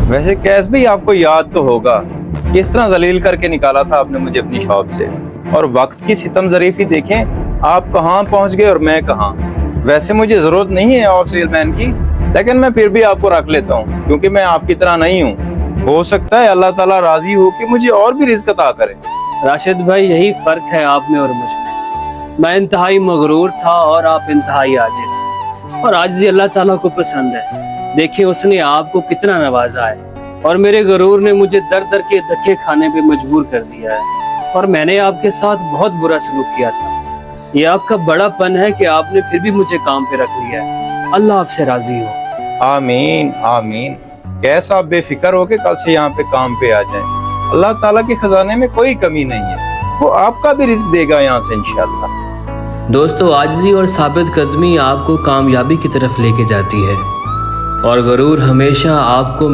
वैसे कैस भाई, आपको याद तो होगा किस तरह जलील करके निकाला था आपने मुझे अपनी शॉप से, और वक्त की सितम ज़रीफ़ी देखें, आप कहाँ पहुँच गए और मैं कहाँ। वैसे मुझे ज़रूरत नहीं है और सेलमैन की, लेकिन मैं फिर भी आपको रख लेता हूँ क्योंकि मैं आपकी तरह नहीं हूँ। हो सकता है अल्लाह ताला राजी हो कि मुझे और भी रिज़्क़ अता करे। राशिद भाई, यही फ़र्क है आप में और मुझ में। मैं इंतहाई मगरूर था और आप इंतहाई आजिज़, और आजिज़ी अल्लाह ताला को पसंद है। देखिए उसने आपको कितना नवाजा है, और मेरे गरूर ने मुझे दर दर के धक्के खाने पे मजबूर कर दिया है, और मैंने आपके साथ बहुत बुरा सलूक किया था। ये आपका बड़ापन है कि आपने फिर भी मुझे काम पे रख लिया है। अल्लाह आपसे राजी हो। आमीन आमीन। कैसा आप बेफिक्र हो के कल से यहाँ पे काम पे आ जाएं। अल्लाह ताला के खजाने में कोई कमी नहीं है, वो आपका भी रिज़्क़ देगा यहाँ से इंशाअल्लाह। दोस्तों, आजिज़ी और साबित कदमी आपको कामयाबी की तरफ लेके जाती है, और गरूर हमेशा आपको